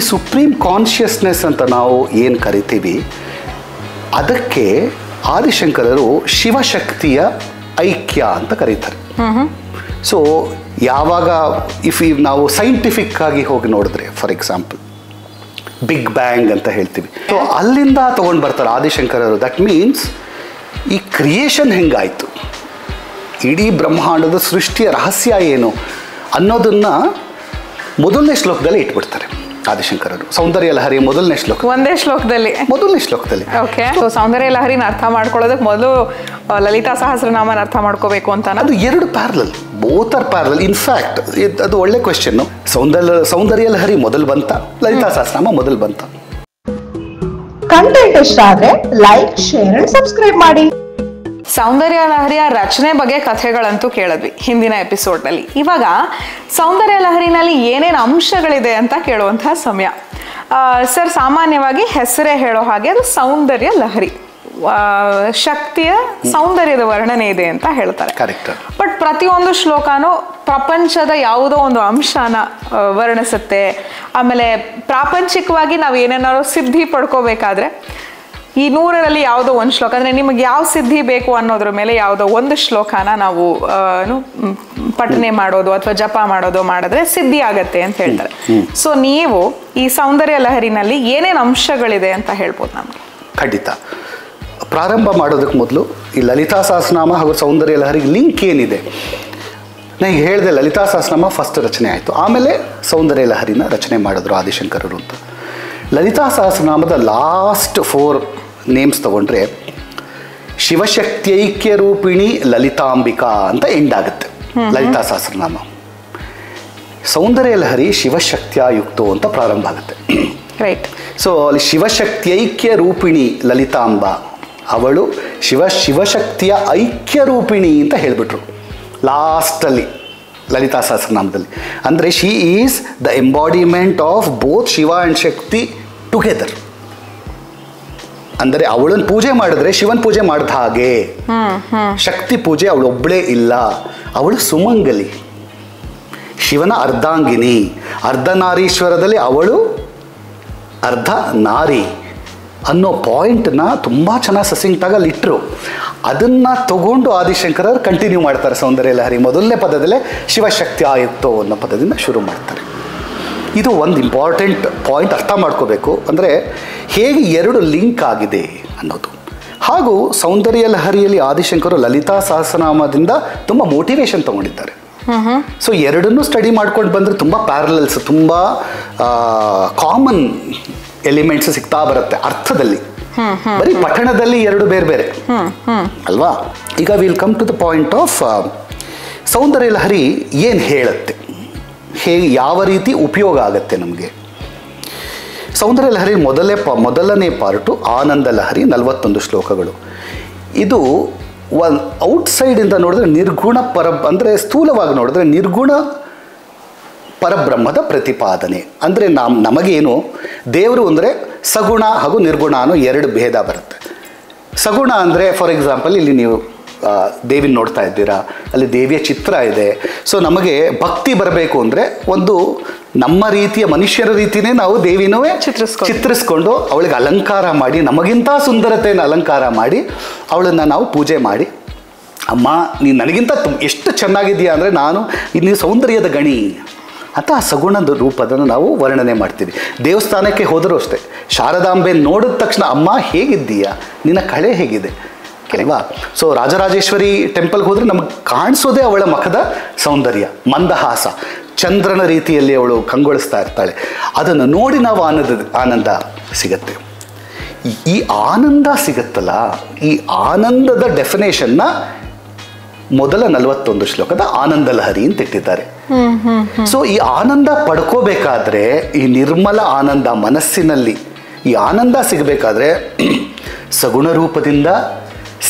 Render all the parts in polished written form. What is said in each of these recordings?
ಈ supreme consciousness ಅಂತ ನಾವು ಏನು ಕರಿತೀವಿ, ಅದಕ್ಕೆ ಆದಿಶಂಕರರು ಶಿವಶಕ್ತಿಯ ಐಕ್ಯ ಅಂತ ಕರೀತಾರೆ. ಸೊ ಯಾವಾಗ ನಾವು ಸೈಂಟಿಫಿಕ್ ಆಗಿ ಹೋಗಿ ನೋಡಿದ್ರೆ, ಫಾರ್ ಎಕ್ಸಾಂಪಲ್ ಬಿಗ್ ಬ್ಯಾಂಗ್ ಅಂತ ಹೇಳ್ತೀವಿ, ಸೊ ಅಲ್ಲಿಂದ ತೊಗೊಂಡು ಬರ್ತಾರೆ ಆದಿಶಂಕರರು. ದಟ್ ಮೀನ್ಸ್ ಈ ಕ್ರಿಯೇಷನ್ ಹೆಂಗಾಯಿತು, ಇಡೀ ಬ್ರಹ್ಮಾಂಡದ ಸೃಷ್ಟಿಯ ರಹಸ್ಯ ಏನು ಅನ್ನೋದನ್ನು ಮೊದಲನೇ ಶ್ಲೋಕದಲ್ಲಿ ಇಟ್ಬಿಡ್ತಾರೆ ಆದಿಶಂಕರರು. ಸೌಂದರ್ಯ ಲಹರಿ ಮೊದಲನೇ ಶ್ಲೋಕ, ಒಂದೇ ಶ್ಲೋಕದಲ್ಲಿ. ಓಕೆ. ಸೊ ಸೌಂದರ್ಯ ಲಹರಿನ ಅರ್ಥ ಮಾಡ್ಕೊಳ್ಳೋದಕ್ಕೆ ಮೊದಲು ಲಲಿತಾ ಸಹಸ್ರನಾಮನ ಅರ್ಥ ಮಾಡ್ಕೋಬೇಕು ಅಂತ. ಅದು ಎರಡು parallel, both are parallel. In fact ಅದು ಒಳ್ಳೆ ಕ್ವೆಶ್ಚನ್. ಸೌಂದರ್ಯ ಲಹರಿ ಮೊದಲು ಬಂತ, ಲಲಿತಾ ಸಹಸ್ರನಾಮ ಮೊದಲು ಬಂತ? ಕಂಟೆಂಟ್ ಇಷ್ಟ ಆದ್ರೆ ಲೈಕ್, ಶೇರ್ ಅಂಡ್ ಸಬ್ಸ್ಕ್ರೈಬ್ ಮಾಡಿ. ಸೌಂದರ್ಯ ಲಹರಿಯ ರಚನೆ ಬಗ್ಗೆ ಕಥೆಗಳಂತೂ ಕೇಳಿದ್ವಿ ಹಿಂದಿನ ಎಪಿಸೋಡ್ನಲ್ಲಿ. ಇವಾಗ ಸೌಂದರ್ಯ ಲಹರಿನಲ್ಲಿ ಏನೇನು ಅಂಶಗಳಿದೆ ಅಂತ ಕೇಳುವಂತಹ ಸಮಯ. ಸರ್, ಸಾಮಾನ್ಯವಾಗಿ ಹೆಸರೇ ಹೇಳೋ ಹಾಗೆ ಅದು ಸೌಂದರ್ಯ ಲಹರಿ, ಶಕ್ತಿಯ ಸೌಂದರ್ಯದ ವರ್ಣನೆ ಇದೆ ಅಂತ ಹೇಳ್ತಾರೆ. ಕರೆಕ್ಟ್. ಬಟ್ ಪ್ರತಿಯೊಂದು ಶ್ಲೋಕನೂ ಪ್ರಪಂಚದ ಯಾವುದೋ ಒಂದು ಅಂಶನ ವರ್ಣಿಸುತ್ತೆ. ಆಮೇಲೆ ಪ್ರಾಪಂಚಿಕವಾಗಿ ನಾವು ಏನೇನಾದ್ರು ಸಿದ್ಧಿ ಪಡ್ಕೋಬೇಕಾದ್ರೆ ಈ 100ರಲ್ಲಿ ಯಾವುದೋ ಒಂದು ಶ್ಲೋಕ, ಅಂದರೆ ನಿಮಗೆ ಯಾವ ಸಿದ್ಧಿ ಬೇಕು ಅನ್ನೋದ್ರ ಮೇಲೆ ಯಾವುದೋ ಒಂದು ಶ್ಲೋಕನ ನಾವು ಪಠನೆ ಮಾಡೋದು ಅಥವಾ ಜಪ ಮಾಡೋದು ಮಾಡಿದ್ರೆ ಸಿದ್ಧಿ ಆಗತ್ತೆ ಅಂತ ಹೇಳ್ತಾರೆ. ಸೊ ನೀವು ಈ ಸೌಂದರ್ಯ ಲಹರಿನಲ್ಲಿ ಏನೇನು ಅಂಶಗಳಿದೆ ಅಂತ ಹೇಳ್ಬೋದು ನಮಗೆ? ಖಂಡಿತ. ಪ್ರಾರಂಭ ಮಾಡೋದಕ್ಕೆ ಮೊದಲು ಈ ಲಲಿತಾ ಸಹಸ್ರನಾಮ ಹಾಗೂ ಸೌಂದರ್ಯ ಲಹರಿಗೆ ಲಿಂಕ್ ಏನಿದೆ ನಾನು ಈಗ ಹೇಳಿದೆ. ಲಲಿತಾ ಸಹಸ್ರನಾಮ ಫಸ್ಟ್ ರಚನೆ ಆಯಿತು, ಆಮೇಲೆ ಸೌಂದರ್ಯ ಲಹರಿನ ರಚನೆ ಮಾಡಿದ್ರು ಆದಿಶಂಕರರು ಅಂತ. ಲಲಿತಾ ಸಹಸ್ರನಾಮದ ಲಾಸ್ಟ್ 4 ನೇಮ್ಸ್ ತಗೊಂಡ್ರೆ ಶಿವಶಕ್ತೈಕ್ಯ ರೂಪಿಣಿ ಲಲಿತಾಂಬಿಕಾ ಅಂತ ಎಂಡ್ ಆಗುತ್ತೆ ಲಲಿತಾ ಸಹಸ್ರನಾಮ. ಸೌಂದರ್ಯ ಲಹರಿ ಶಿವಶಕ್ತಿಯುಕ್ತೋ ಅಂತ ಪ್ರಾರಂಭ ಆಗುತ್ತೆ. ರೈಟ್. ಸೊ ಅಲ್ಲಿ ಶಿವಶಕ್ತೈಕ್ಯ ರೂಪಿಣಿ ಲಲಿತಾಂಬ, ಅವಳು ಶಿವಶಕ್ತಿಯ ಐಕ್ಯ ರೂಪಿಣಿ ಅಂತ ಹೇಳಿಬಿಟ್ರು ಲಾಸ್ಟಲ್ಲಿ ಲಲಿತಾ ಸಹಸ್ರನಾಮದಲ್ಲಿ. ಅಂದರೆ she is the embodiment of both Shiva and Shakti together. ಅಂದರೆ ಅವಳನ್ನು ಪೂಜೆ ಮಾಡಿದ್ರೆ ಶಿವನ್ ಪೂಜೆ ಮಾಡಿದ ಹಾಗೆ. ಶಕ್ತಿ ಪೂಜೆ ಅವಳೊಬ್ಬಳೇ ಇಲ್ಲ, ಅವಳು ಸುಮಂಗಲಿ, ಶಿವನ ಅರ್ಧಾಂಗಿನಿ. ಅರ್ಧನಾರೀಶ್ವರದಲ್ಲಿ ಅವಳು ಅರ್ಧ ನಾರಿ ಅನ್ನೋ ಪಾಯಿಂಟ್ನ ತುಂಬ ಚೆನ್ನಾಗಿ ಸಸಿಂಕ್ಟಾಗಿ ಅಲ್ಲಿ ಇಟ್ಟರು. ಅದನ್ನು ತಗೊಂಡು ಆದಿಶಂಕರರು ಕಂಟಿನ್ಯೂ ಮಾಡ್ತಾರೆ. ಸೌಂದರ್ಯ ಲಹರಿ ಮೊದಲನೇ ಪದದಲ್ಲೇ ಶಿವಶಕ್ತಿ ಆಯುಕ್ತೋ ಅನ್ನೋ ಪದದಿಂದ ಶುರು ಮಾಡ್ತಾರೆ. ಇದು ಒಂದು ಇಂಪಾರ್ಟೆಂಟ್ ಪಾಯಿಂಟ್ ಅರ್ಥ ಮಾಡ್ಕೋಬೇಕು, ಅಂದರೆ ಹೇಗೆ 2 ಲಿಂಕ್ ಆಗಿದೆ ಅನ್ನೋದು. ಹಾಗೂ ಸೌಂದರ್ಯ ಲಹರಿಯಲ್ಲಿ ಆದಿಶಂಕರು ಲಲಿತಾ ಸಹಸ್ರನಾಮದಿಂದ ತುಂಬ ಮೋಟಿವೇಶನ್ ತಗೊಂಡಿದ್ದಾರೆ. ಸೊ ಎರಡನ್ನೂ ಸ್ಟಡಿ ಮಾಡ್ಕೊಂಡು ಬಂದರೆ ತುಂಬ ಪ್ಯಾರಲಲ್ಸ್, ತುಂಬ ಕಾಮನ್ ಎಲಿಮೆಂಟ್ಸ್ ಸಿಗ್ತಾ ಬರುತ್ತೆ ಅರ್ಥದಲ್ಲಿ. ಬರೀ ಪಠಣದಲ್ಲಿ 2 ಬೇರೆ ಬೇರೆ ಅಲ್ವಾ. ಈಗ will come to the point of Saundarya Lahari ಏನು ಹೇಳುತ್ತೆ, ಹೇಗೆ ಯಾವ ರೀತಿ ಉಪಯೋಗ ಆಗುತ್ತೆ ನಮಗೆ. ಸೌಂದರ್ಯ ಲಹರಿ ಮೊದಲನೇ ಪಾರ್ಟು ಆನಂದ ಲಹರಿ, 41 ಶ್ಲೋಕಗಳು. ಇದು ಔಟ್ಸೈಡಿಂದ ನೋಡಿದ್ರೆ ನಿರ್ಗುಣ ಅಂದರೆ ಸ್ಥೂಲವಾಗಿ ನೋಡಿದ್ರೆ ನಿರ್ಗುಣ ಪರಬ್ರಹ್ಮದ ಪ್ರತಿಪಾದನೆ. ಅಂದರೆ ನಮಗೇನು ದೇವರು ಅಂದರೆ ಸಗುಣ ಹಾಗೂ ನಿರ್ಗುಣ ಅನ್ನೋ 2 ಭೇದ ಬರುತ್ತೆ. ಸಗುಣ ಅಂದರೆ ಫಾರ್ ಎಕ್ಸಾಂಪಲ್ ಇಲ್ಲಿ ನೀವು ದೇವಿನ ನೋಡ್ತಾ ಇದ್ದೀರಾ, ಅಲ್ಲಿ ದೇವಿಯ ಚಿತ್ರ ಇದೆ. ಸೊ ನಮಗೆ ಭಕ್ತಿ ಬರಬೇಕು ಅಂದರೆ ಒಂದು ನಮ್ಮ ರೀತಿಯ ಮನುಷ್ಯರ ರೀತಿಯೇ ನಾವು ದೇವಿನೂ ಚಿತ್ರಿಸ್ಕೊಂಡು ಅವಳಿಗೆ ಅಲಂಕಾರ ಮಾಡಿ, ನಮಗಿಂತ ಸುಂದರತೆಯನ್ನು ಅಲಂಕಾರ ಮಾಡಿ ಅವಳನ್ನು ನಾವು ಪೂಜೆ ಮಾಡಿ, ಅಮ್ಮ ನೀನು ನನಗಿಂತ ಎಷ್ಟು ಚೆನ್ನಾಗಿದೆಯಾ ಅಂದರೆ ನೀವು ಸೌಂದರ್ಯದ ಗಣಿ ಅಂತ ಆ ಸಗುಣದ ರೂಪದನ್ನು ನಾವು ವರ್ಣನೆ ಮಾಡ್ತೀವಿ. ದೇವಸ್ಥಾನಕ್ಕೆ ಹೋದರೂ ಅಷ್ಟೇ, ಶಾರದಾಂಬೆ ನೋಡಿದ ತಕ್ಷಣ ಅಮ್ಮ ಹೇಗಿದ್ದೀಯಾ, ನಿನ್ನ ಕಳೆ ಹೇಗಿದೆ ಅಲ್ವಾ. ಸೊ ರಾಜರಾಜೇಶ್ವರಿ ಟೆಂಪಲ್ಗೆ ಹೋದರೆ ನಮಗೆ ಕಾಣಿಸೋದೇ ಅವಳ ಮುಖದ ಸೌಂದರ್ಯ, ಮಂದಹಾಸ, ಚಂದ್ರನ ರೀತಿಯಲ್ಲಿ ಅವಳು ಕಂಗೊಳಿಸ್ತಾ ಇರ್ತಾಳೆ. ಅದನ್ನು ನೋಡಿ ನಾವು ಆನಂದ ಸಿಗತ್ತೆ. ಈ ಆನಂದ ಸಿಗತ್ತಲ್ಲ, ಈ ಆನಂದದ ಡೆಫಿನೇಷನ್ನ ಮೊದಲ 41 ಶ್ಲೋಕದ ಆನಂದ ಲಹರಿ ಅಂತ ಇಟ್ಟಿದ್ದಾರೆ. ಸೊ ಈ ಆನಂದ ಪಡ್ಕೋಬೇಕಾದ್ರೆ, ಈ ನಿರ್ಮಲ ಆನಂದ ಮನಸ್ಸಿನಲ್ಲಿ ಈ ಆನಂದ ಸಿಗಬೇಕಾದ್ರೆ ಸಗುಣ ರೂಪದಿಂದ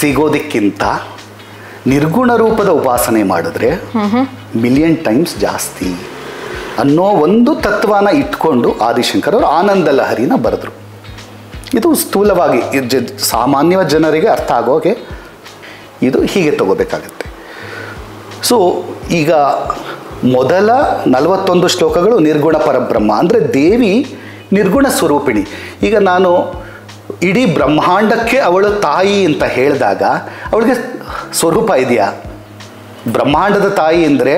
ಸಿಗೋದಕ್ಕಿಂತ ನಿರ್ಗುಣ ರೂಪದ ಉಪಾಸನೆ ಮಾಡಿದ್ರೆ ಮಿಲಿಯನ್ ಟೈಮ್ಸ್ ಜಾಸ್ತಿ ಅನ್ನೋ ಒಂದು ತತ್ವನ ಇಟ್ಕೊಂಡು ಆದಿಶಂಕರವರು ಆನಂದ ಲಹರಿನ ಬರೆದ್ರು. ಇದು ಸ್ಥೂಲವಾಗಿ ಸಾಮಾನ್ಯ ಜನರಿಗೆ ಅರ್ಥ ಆಗೋಗೆ ಇದು ಹೀಗೆ ತಗೋಬೇಕಾಗತ್ತೆ. ಸೊ ಈಗ ಮೊದಲ 41 ಶ್ಲೋಕಗಳು ನಿರ್ಗುಣ ಪರಬ್ರಹ್ಮ, ಅಂದರೆ ದೇವಿ ನಿರ್ಗುಣ ಸ್ವರೂಪಿಣಿ. ಈಗ ನಾನು ಇಡೀ ಬ್ರಹ್ಮಾಂಡಕ್ಕೆ ಅವಳು ತಾಯಿ ಅಂತ ಹೇಳಿದಾಗ ಅವಳಿಗೆ ಸ್ವರೂಪ ಇದೆಯಾ? ಬ್ರಹ್ಮಾಂಡದ ತಾಯಿ ಅಂದರೆ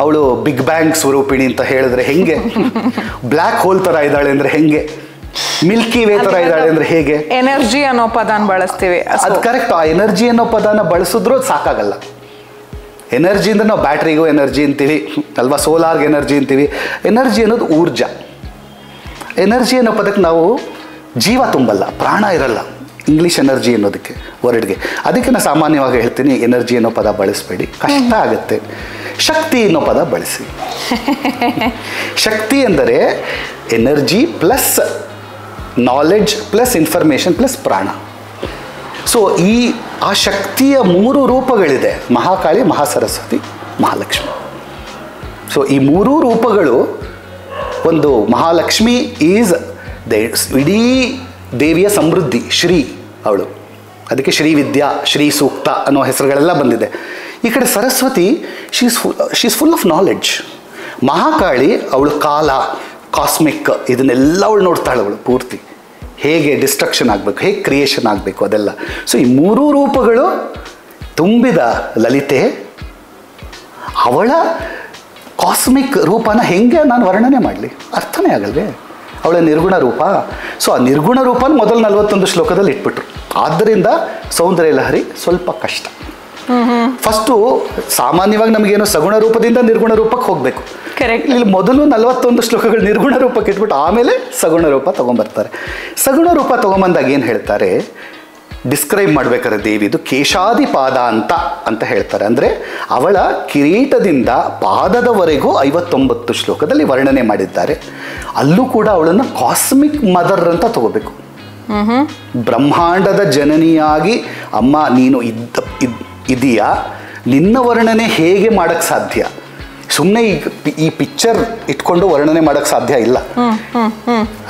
ಅವಳು ಬಿಗ್ ಬ್ಯಾಂಗ್ ಸ್ವರೂಪಿಣಿ ಅಂತ ಹೇಳಿದ್ರೆ ಹೆಂಗೆ? ಬ್ಲ್ಯಾಕ್ ಹೋಲ್ ಥರ ಇದ್ದಾಳೆ ಅಂದರೆ ಹೆಂಗೆ? ಮಿಲ್ಕಿ ವೇ ಥರ ಇದ್ದಾಳೆ ಅಂದರೆ ಹೇಗೆ? ಎನರ್ಜಿ ಅನ್ನೋ ಪದಾನ ಬಳಸ್ತೀವಿ. ಅದು ಕರೆಕ್ಟ್. ಆ ಎನರ್ಜಿ ಅನ್ನೋ ಪದಾನ ಬಳಸಿದ್ರೂ ಸಾಕಾಗಲ್ಲ. ಎನರ್ಜಿ ಅಂದರೆ ನಾವು ಬ್ಯಾಟ್ರಿಗೂ ಎನರ್ಜಿ ಅಂತೀವಿ ಅಲ್ವಾ, ಸೋಲಾರ್ಗೆ ಎನರ್ಜಿ ಅಂತೀವಿ. ಎನರ್ಜಿ ಅನ್ನೋದು ಊರ್ಜಾ. ಎನರ್ಜಿ ಅನ್ನೋ ಪದಕ್ಕೆ ನಾವು ಜೀವ ತುಂಬಲ್ಲ, ಪ್ರಾಣ ಇರಲ್ಲ ಇಂಗ್ಲೀಷ್ ಎನರ್ಜಿ ಅನ್ನೋದಕ್ಕೆ ವರ್ಡ್ಗೆ. ಅದಕ್ಕೆ ನಾನು ಸಾಮಾನ್ಯವಾಗಿ ಹೇಳ್ತೀನಿ ಎನರ್ಜಿ ಅನ್ನೋ ಪದ ಬಳಸಬೇಡಿ, ಕಷ್ಟ ಆಗುತ್ತೆ. ಶಕ್ತಿ ಅನ್ನೋ ಪದ ಬಳಸಿ. ಶಕ್ತಿ ಎಂದರೆ energy plus knowledge plus information plus ಪ್ರಾಣ. ಸೊ ಆ ಶಕ್ತಿಯ 3 ರೂಪಗಳಿದೆ: ಮಹಾಕಾಳಿ, ಮಹಾಸರಸ್ವತಿ, ಮಹಾಲಕ್ಷ್ಮಿ. ಸೊ ಈ 3 ರೂಪಗಳು, ಒಂದು ಮಹಾಲಕ್ಷ್ಮಿ ಈಸ್ ಇಡೀ ದೇವಿಯ ಸಮೃದ್ಧಿ, ಶ್ರೀ ಅವಳು. ಅದಕ್ಕೆ ಶ್ರೀ ವಿದ್ಯಾ, ಶ್ರೀ ಸೂಕ್ತ ಅನ್ನೋ ಹೆಸರುಗಳೆಲ್ಲ ಬಂದಿದೆ. ಈ ಕಡೆ Saraswati, she's full of knowledge. Mahakali ಅವಳು ಕಾಲ, ಕಾಸ್ಮಿಕ್, ಇದನ್ನೆಲ್ಲ ಅವಳು ನೋಡ್ತಾಳೆ. ಅವಳು ಪೂರ್ತಿ ಹೇಗೆ ಡಿಸ್ಟ್ರಕ್ಷನ್ ಆಗಬೇಕು, ಹೇಗೆ ಕ್ರಿಯೇಷನ್ ಆಗಬೇಕು ಅದೆಲ್ಲ. ಸೊ ಈ 3 ರೂಪಗಳು ತುಂಬಿದ ಲಲಿತೆ ಅವಳ ಕಾಸ್ಮಿಕ್ ರೂಪನ ಹೆಂಗೆ ನಾನು ವರ್ಣನೆ ಮಾಡಲಿ? ಅರ್ಥನೇ ಆಗಲ್ವೇ? ಅವಳ ನಿರ್ಗುಣ ರೂಪ. ಸೊ ಆ ನಿರ್ಗುಣ ರೂಪನ ಮೊದಲು 41 ಶ್ಲೋಕದಲ್ಲಿ ಇಟ್ಬಿಟ್ರು. ಆದ್ದರಿಂದ ಸೌಂದರ್ಯ ಲಹರಿ ಸ್ವಲ್ಪ ಕಷ್ಟ. ಫಸ್ಟು ಸಾಮಾನ್ಯವಾಗಿ ನಮಗೇನು ಸಗುಣ ರೂಪದಿಂದ ನಿರ್ಗುಣ ರೂಪಕ್ಕೆ ಹೋಗಬೇಕು. ಕರೆಕ್ಟ್. ಇಲ್ಲಿ ಮೊದಲು 41 ಶ್ಲೋಕಗಳು ನಿರ್ಗುಣ ರೂಪಕ್ಕೆ ಇಟ್ಬಿಟ್ಟು ಆಮೇಲೆ ಸಗುಣ ರೂಪ ತೊಗೊಂಬರ್ತಾರೆ. ಸಗುಣ ರೂಪ ತೊಗೊಂಬಂದಾಗ ಏನು ಹೇಳ್ತಾರೆ, ಡಿಸ್ಕ್ರೈಬ್ ಮಾಡ್ಬೇಕಾದ್ರೆ ದೇವಿದು ಕೇಶಾದಿಪಾದ ಅಂತ ಹೇಳ್ತಾರೆ. ಅಂದರೆ ಅವಳ ಕಿರೀಟದಿಂದ ಪಾದದವರೆಗೂ 59 ಶ್ಲೋಕದಲ್ಲಿ ವರ್ಣನೆ ಮಾಡಿದ್ದಾರೆ. ಅಲ್ಲೂ ಕೂಡ ಅವಳನ್ನು ಕಾಸ್ಮಿಕ್ ಮದರ್ ಅಂತ ತಗೋಬೇಕು. ಬ್ರಹ್ಮಾಂಡದ ಜನನಿಯಾಗಿ ಅಮ್ಮ ನೀನು ಇದೆಯಾ, ನಿನ್ನ ವರ್ಣನೆ ಹೇಗೆ ಮಾಡೋಕ್ಕೆ ಸಾಧ್ಯ? ಸುಮ್ಮನೆ ಈ ಪಿಕ್ಚರ್ ಇಟ್ಕೊಂಡು ವರ್ಣನೆ ಮಾಡೋಕ್ಕೆ ಸಾಧ್ಯ ಇಲ್ಲ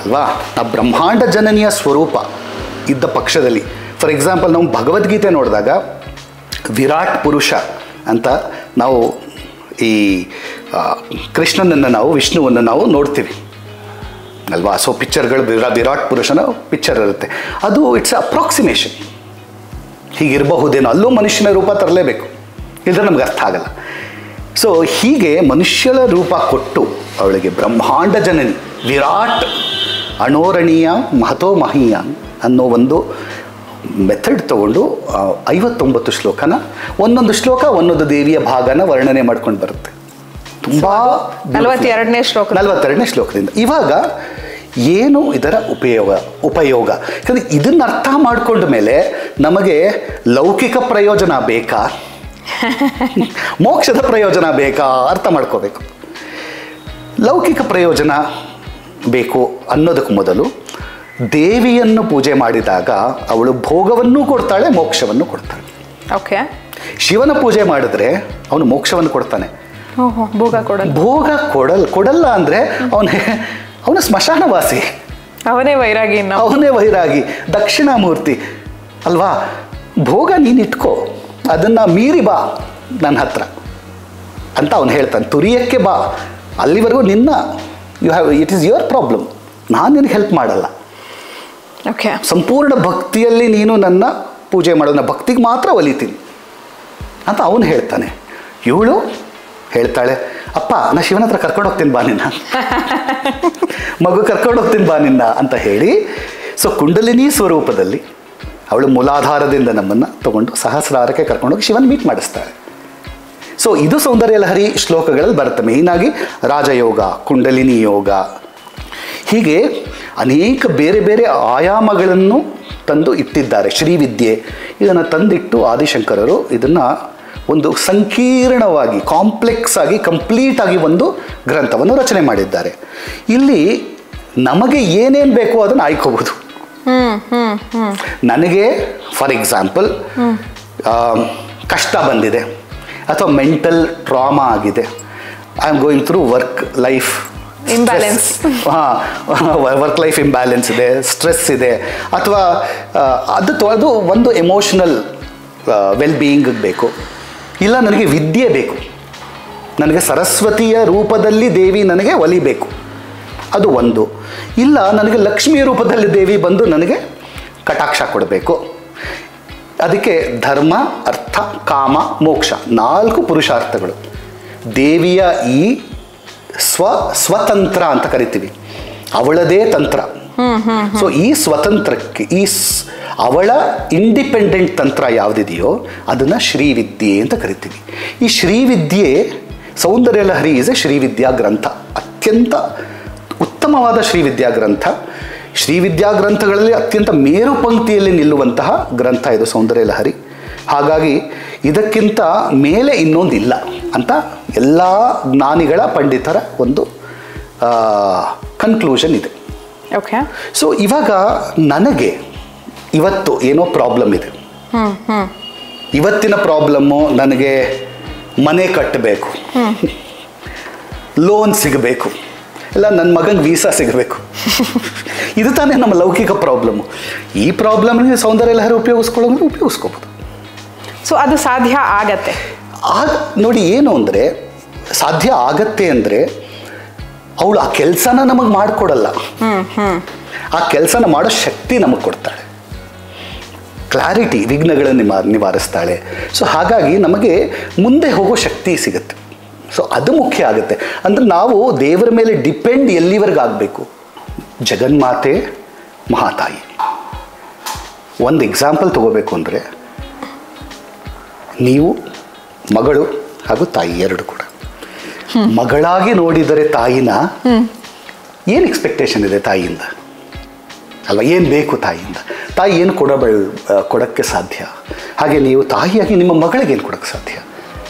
ಅಲ್ವಾ? ಆ ಬ್ರಹ್ಮಾಂಡ ಜನನಿಯ ಸ್ವರೂಪ ಇದ್ದ ಪಕ್ಷದಲ್ಲಿ, ಫಾರ್ ಎಕ್ಸಾಂಪಲ್ ನಾವು ಭಗವದ್ಗೀತೆ ನೋಡಿದಾಗ ವಿರಾಟ್ ಪುರುಷ ಅಂತ ನಾವು ಈ ಕೃಷ್ಣನನ್ನು ನಾವು ವಿಷ್ಣುವನ್ನು ನಾವು ನೋಡ್ತೀವಿ ಅಲ್ವಾ? ಸೊ ಪಿಕ್ಚರ್ಗಳು ವಿರಾಟ್ ಪುರುಷನ ಪಿಕ್ಚರ್ ಇರುತ್ತೆ. ಅದು ಇಟ್ಸ್ ಅಪ್ರಾಕ್ಸಿಮೇಷನ್, ಹೀಗಿರಬಹುದೇನೋ, ಅಲ್ಲೂ ಮನುಷ್ಯನ ರೂಪ ತರಲೇಬೇಕು, ಇಲ್ಲದ್ರೆ ನಮ್ಗೆ ಅರ್ಥ ಆಗಲ್ಲ. ಸೊ ಹೀಗೆ ಮನುಷ್ಯನ ರೂಪ ಕೊಟ್ಟು ಅವಳಿಗೆ ಬ್ರಹ್ಮಾಂಡ ಜನನಿ, ವಿರಾಟ್, ಅಣೋರಣೀಯ, ಮಹತೋ ಮಹೀಯ ಅನ್ನೋ ಒಂದು ಮೆಥಡ್ ತಗೊಂಡು 59 ಶ್ಲೋಕನ, ಒಂದೊಂದು ಶ್ಲೋಕ ಒಂದೊಂದು ದೇವಿಯ ಭಾಗನ ವರ್ಣನೆ ಮಾಡ್ಕೊಂಡು ಬರುತ್ತೆ. ತುಂಬ 42ನೇ ಶ್ಲೋಕದಿಂದ. ಇವಾಗ ಏನು ಇದರ ಉಪಯೋಗ? ಯಾಕಂದರೆ ಇದನ್ನು ಅರ್ಥ ಮಾಡಿಕೊಂಡ ಮೇಲೆ ನಮಗೆ ಲೌಕಿಕ ಪ್ರಯೋಜನ ಬೇಕಾ, ಮೋಕ್ಷದ ಪ್ರಯೋಜನ ಬೇಕಾ ಅರ್ಥ ಮಾಡ್ಕೋಬೇಕು. ಲೌಕಿಕ ಪ್ರಯೋಜನ ಬೇಕು ಅನ್ನೋದಕ್ಕೆ ಮೊದಲು ದೇವಿಯನ್ನು ಪೂಜೆ ಮಾಡಿದಾಗ ಅವಳು ಭೋಗವನ್ನು ಕೊಡ್ತಾಳೆ, ಮೋಕ್ಷವನ್ನು ಕೊಡ್ತಾಳೆ. ಓಕೆ. ಶಿವನ ಪೂಜೆ ಮಾಡಿದ್ರೆ ಅವನು ಮೋಕ್ಷವನ್ನು ಕೊಡ್ತಾನೆ, ಭೋಗ ಕೊಡಲ್ಲ ಅಂದರೆ ಅವನ ಸ್ಮಶಾನವಾಸಿ, ಅವನೇ ವೈರಾಗಿ, ದಕ್ಷಿಣಾಮೂರ್ತಿ ಅಲ್ವಾ? ಭೋಗ ನೀನು ಇಟ್ಕೋ, ಅದನ್ನು ಮೀರಿ ಬಾ ನನ್ನ ಹತ್ರ ಅಂತ ಅವನು ಹೇಳ್ತಾನೆ. ತುರಿಯಕ್ಕೆ ಬಾ, ಅಲ್ಲಿವರೆಗೂ ನಿನ್ನ ಇಟ್ ಈಸ್ ಯುವರ್ ಪ್ರಾಬ್ಲಮ್, ನಾನು ನಿನಗೆ ಹೆಲ್ಪ್ ಮಾಡಲ್ಲ. ಓಕೆ. ಸಂಪೂರ್ಣ ಭಕ್ತಿಯಲ್ಲಿ ನೀನು ನನ್ನ ಪೂಜೆ ಮಾಡೋದು, ನಾನು ಭಕ್ತಿಗೆ ಮಾತ್ರ ಒಲಿತೀನಿ ಅಂತ ಅವನು ಹೇಳ್ತಾನೆ. ಇವಳು ಹೇಳ್ತಾಳೆ, ಅಪ್ಪ ನಾ ಶಿವನ ಹತ್ರ ಕರ್ಕೊಂಡು ಹೋಗ್ತೀನಿ ಬಾ ನಿನ್ನ, ಮಗು ಕರ್ಕೊಂಡು ಹೋಗ್ತೀನಿ ಬಾ ನಿನ್ನ ಅಂತ ಹೇಳಿ, ಸೊ ಕುಂಡಲಿನಿ ಸ್ವರೂಪದಲ್ಲಿ ಅವಳು ಮೂಲಾಧಾರದಿಂದ ನಮ್ಮನ್ನು ತಗೊಂಡು ಸಹಸ್ರಾರಕ್ಕೆ ಕರ್ಕೊಂಡೋಗಿ ಶಿವನ್ ಮೀಟ್ ಮಾಡಿಸ್ತಾಳೆ. ಸೊ ಇದು ಸೌಂದರ್ಯ ಲಹರಿ ಶ್ಲೋಕಗಳಲ್ಲಿ ಬರುತ್ತೆ. ಮೇಯ್ನಾಗಿ ರಾಜಯೋಗ, ಕುಂಡಲಿನಿ ಯೋಗ, ಹೀಗೆ ಅನೇಕ ಬೇರೆ ಬೇರೆ ಆಯಾಮಗಳನ್ನು ತಂದು ಇಟ್ಟಿದ್ದಾರೆ. ಶ್ರೀವಿದ್ಯೆ ಇದನ್ನು ತಂದಿಟ್ಟು ಆದಿಶಂಕರರು ಇದನ್ನು ಒಂದು ಸಂಕೀರ್ಣವಾಗಿ, ಕಾಂಪ್ಲೆಕ್ಸ್ ಆಗಿ, ಕಂಪ್ಲೀಟಾಗಿ ಒಂದು ಗ್ರಂಥವನ್ನು ರಚನೆ ಮಾಡಿದ್ದಾರೆ. ಇಲ್ಲಿ ನಮಗೆ ಏನೇನು ಬೇಕೋ ಅದನ್ನು ಆಯ್ಕೋಬಹುದು. ನನಗೆ ಫಾರ್ ಎಕ್ಸಾಂಪಲ್ ಕಷ್ಟ ಬಂದಿದೆ ಅಥವಾ ಮೆಂಟಲ್ ಟ್ರಾಮಾ ಆಗಿದೆ, I am going through work life imbalance, work life imbalance ಇದೆ, ಸ್ಟ್ರೆಸ್ ಇದೆ, ಅಥವಾ ಅದು ಒಂದು ಎಮೋಷನಲ್ ವೆಲ್ ಬೀಯಿಂಗ್ ಬೇಕು. ಇಲ್ಲ ನನಗೆ ವಿದ್ಯೆ ಬೇಕು, ನನಗೆ ಸರಸ್ವತಿಯ ರೂಪದಲ್ಲಿ ದೇವಿ ನನಗೆ ಒಲಿಬೇಕು ಅದು ಒಂದು. ಇಲ್ಲ, ನನಗೆ ಲಕ್ಷ್ಮಿಯ ರೂಪದಲ್ಲಿ ದೇವಿ ಬಂದು ನನಗೆ ಕಟಾಕ್ಷ ಕೊಡಬೇಕು. ಅದಕ್ಕೆ ಧರ್ಮ, ಅರ್ಥ, ಕಾಮ, ಮೋಕ್ಷ 4 ಪುರುಷಾರ್ಥಗಳು. ದೇವಿಯ ಈ ಸ್ವತಂತ್ರ ಅಂತ ಕರಿತೀವಿ, ಅವಳದೇ ತಂತ್ರ. ಸೊ ಈ ಸ್ವತಂತ್ರಕ್ಕೆ ಅವಳ ಇಂಡಿಪೆಂಡೆಂಟ್ ತಂತ್ರ ಯಾವುದಿದೆಯೋ ಅದನ್ನು ಶ್ರೀವಿದ್ಯೆ ಅಂತ ಕರಿತೀವಿ. ಈ ಶ್ರೀವಿದ್ಯೆ, ಸೌಂದರ್ಯ ಲಹರಿ ಈಸ್ ಎ ಶ್ರೀವಿದ್ಯಾ ಗ್ರಂಥ, ಅತ್ಯಂತ ಉತ್ತಮವಾದ ಶ್ರೀವಿದ್ಯಾ ಗ್ರಂಥ. ಶ್ರೀವಿದ್ಯಾ ಗ್ರಂಥಗಳಲ್ಲಿ ಅತ್ಯಂತ ಮೇರು ಪಂಕ್ತಿಯಲ್ಲಿ ನಿಲ್ಲುವಂತಹ ಗ್ರಂಥ ಇದು ಸೌಂದರ್ಯ ಲಹರಿ. ಹಾಗಾಗಿ ಇದಕ್ಕಿಂತ ಮೇಲೆ ಇನ್ನೊಂದಿಲ್ಲ ಅಂತ ಎಲ್ಲ ಜ್ಞಾನಿಗಳ ಪಂಡಿತರ ಒಂದು ಕನ್ಕ್ಲೂಷನ್ ಇದೆ. ಓಕೆ. ಸೊ ಇವಾಗ ನನಗೆ ಇವತ್ತು ಏನೋ ಪ್ರಾಬ್ಲಮ್ ಇದೆ. ಇವತ್ತಿನ ಪ್ರಾಬ್ಲಮ್ಮು ನನಗೆ ಮನೆ ಕಟ್ಟಬೇಕು, ಲೋನ್ ಸಿಗಬೇಕು, ಇಲ್ಲ ನನ್ನ ಮಗನಿಗೆ ವೀಸಾ ಸಿಗಬೇಕು. ಇದು ತಾನೇ ನಮ್ಮ ಲೌಕಿಕ ಪ್ರಾಬ್ಲಮ್ಮು. ಈ ಪ್ರಾಬ್ಲಮ್ಗೆ ಸೌಂದರ್ಯ ಲಹರಿ ಉಪಯೋಗಿಸ್ಕೋಬೋದು. ಸೊ ಅದು ಸಾಧ್ಯ ಆಗತ್ತೆ. ನೋಡಿ, ಏನು ಅಂದರೆ ಸಾಧ್ಯ ಆಗತ್ತೆ ಅಂದರೆ ಅವಳು ಆ ಕೆಲಸನ ನಮಗೆ ಮಾಡಿಕೊಡಲ್ಲ, ಆ ಕೆಲಸನ ಮಾಡೋ ಶಕ್ತಿ ನಮಗೆ ಕೊಡ್ತಾಳೆ. ಕ್ಲಾರಿಟಿ, ವಿಘ್ನಗಳನ್ನು ನಿವಾರಿಸ್ತಾಳೆ. ಸೊ ಹಾಗಾಗಿ ನಮಗೆ ಮುಂದೆ ಹೋಗೋ ಶಕ್ತಿ ಸಿಗುತ್ತೆ. ಸೊ ಅದು ಮುಖ್ಯ ಆಗುತ್ತೆ. ಅಂದರೆ ನಾವು ದೇವರ ಮೇಲೆ ಡಿಪೆಂಡ್ ಎಲ್ಲಿವರೆಗೆ ಆಗಬೇಕು? ಜಗನ್ಮಾತೆ ಮಹಾತಾಯಿ. ಒಂದು ಎಕ್ಸಾಂಪಲ್ ತಗೋಬೇಕು ಅಂದರೆ, ನೀವು ಮಗಳು ಹಾಗೂ ತಾಯಿ ಎರಡು ಕೂಡ. ಮಗಳಾಗಿ ನೋಡಿದರೆ ತಾಯಿನ ಏನು ಎಕ್ಸ್ಪೆಕ್ಟೇಷನ್ ಇದೆ ತಾಯಿಯಿಂದ ಅಲ್ವಾ? ಏನು ಬೇಕು ತಾಯಿಯಿಂದ? ತಾಯಿ ಏನು ಕೊಡೋಕ್ಕೆ ಸಾಧ್ಯ? ಹಾಗೆ ನೀವು ತಾಯಿಯಾಗಿ ನಿಮ್ಮ ಮಗಳಿಗೆ ಏನು ಕೊಡೋಕ್ಕೆ ಸಾಧ್ಯ